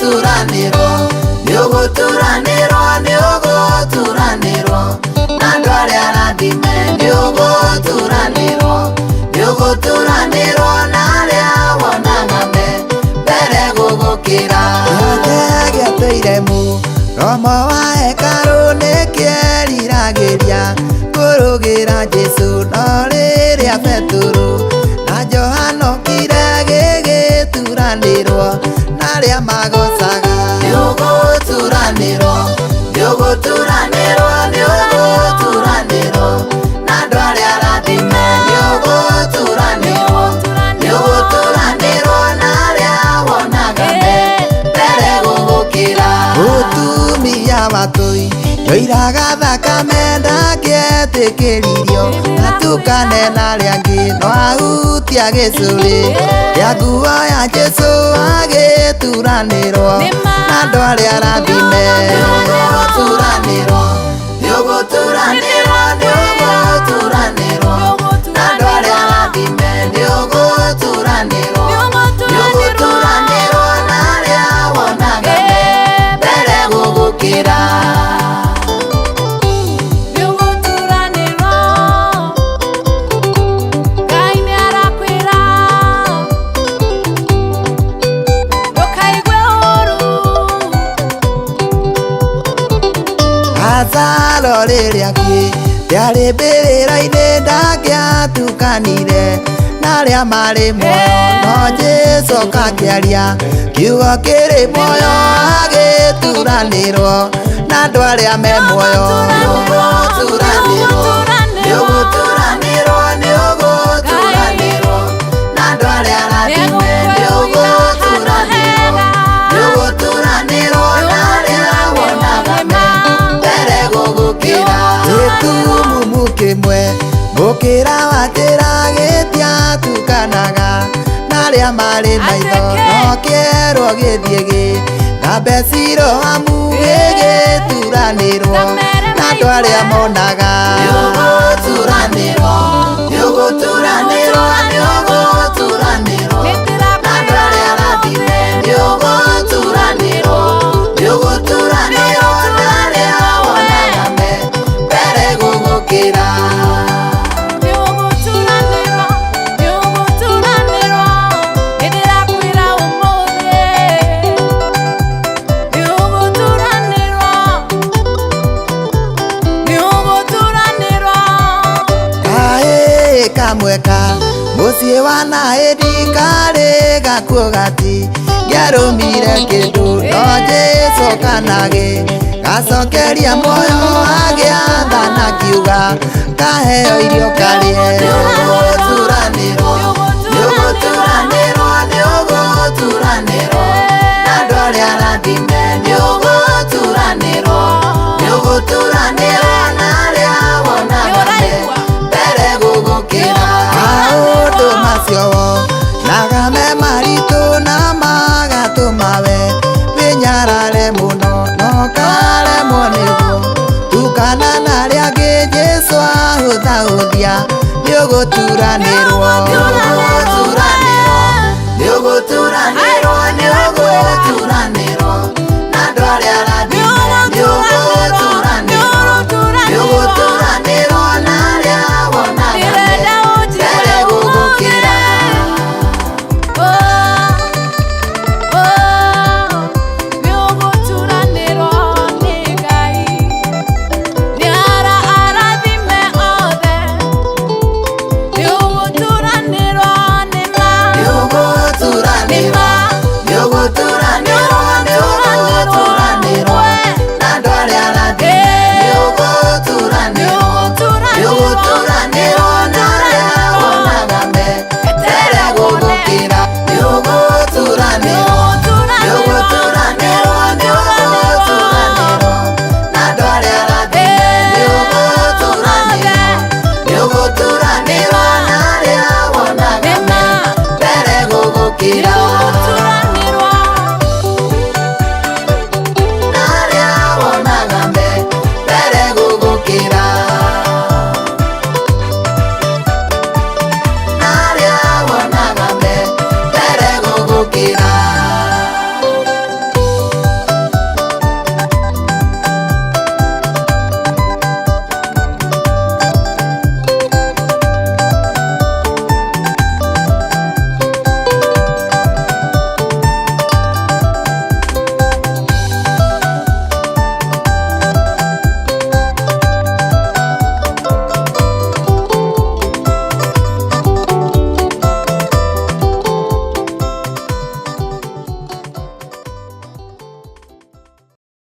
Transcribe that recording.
Nĩũgũturanĩrwo, nĩũgũturanĩrwo, nĩũgũturanĩrwo na andũ arĩa arathime. Nĩũgũturanĩrwo, nĩũgũturanĩrwo na arĩa wonaga mbere gũgũkĩra. Gĩateire mũromo wa hekarũ nĩkĩeriragĩria kũrũgĩra Jesũ, no rĩrĩa Petũrũ na Johana okire gĩgĩturanĩrwo na arĩa magocaga. Nĩũgũturanĩrwo, nĩũgũturanĩrwo, nĩũgũturanĩrwo na andũ arĩa arathime. Nĩũgũturanĩrwo, nĩũgũturanĩrwo na arĩa wonaga mbere gũgũkĩra. Mũtumia wa tũi yoiraga thakame ndangĩetĩkĩririo atukane na arĩa angĩ, no ahutia gĩcũrĩ gĩa nguo ya Jesũ agĩturanĩrwo na andũ arĩa arathime. Nĩũgũturanĩrwo, nĩũgũturanĩrwo, nĩũgũturanĩrwo na andũ arĩa arathime. Nĩũgũturanĩrwo, nĩũgũturanĩrwo na arĩa wonaga mbere gũgũkĩra. Lazaro rĩrĩa rĩarĩ mbĩrĩra-inĩ ndangĩatukanire na arĩa marĩ muoyo, no Jesũ akĩaria kiugo kĩrĩ muoyo agĩturanĩrwo na andũ arĩa me muoyo. Nĩũgũturanĩrwo, nĩũgũturanĩrwo, nĩũgũturanĩrwo na andũ arĩa arathime. Nĩũgũturanĩrwo, nĩũgũturanĩrwo na arĩa wonaga mbere gũgũkĩra. Gĩtumumu kĩmwe mũkĩra wa njĩra gĩtiatukanaga na arĩa marĩ maitho, no kĩerwo gĩthiĩ gĩthambe Siloamu gĩgĩturanĩrwo na andũ arĩa monaga. Nĩũgũturanĩrwo, nĩũgũturanĩrwo, nĩũgũturanĩrwo na andũ arĩa arathime. Nĩũgũturanĩrwo, nĩũgũturanĩrwo na arĩa wonaga mbere gũgũkĩra. Kamweka mũciĩ wa Naĩndi karĩ gakuo gatingĩarũmire kĩndũ, no Jesũ kanagĩ gacokeria muoyo agĩathana kiuga kaheo irio karĩe. Nĩũgũturanĩrwo, nĩũgũturanĩrwo, nĩũgũturanĩrwo na andũ arĩa arathime. Nĩũgũturanĩrwo, nĩũgũturanĩrwo na arĩa wonaga mbere gũgũkĩra. Maũndũ macio nagame maritũ na magatũma we wĩnyarare mũno, no karemwo nĩguo tukana na arĩa angĩ. Jesũ ahũthahũthia. Nĩũgũturanĩrwo, nĩũgũturanĩrwo, nĩũgũturanĩrwo, nĩũgũturanĩrwo na andũ arĩa arathime. Nĩũgũturanĩrwo, nĩũgũturanĩrwo na arĩa wonaga mbere gũgũkĩra. Nĩũgũturanĩrwo, nĩũgũturanĩrwo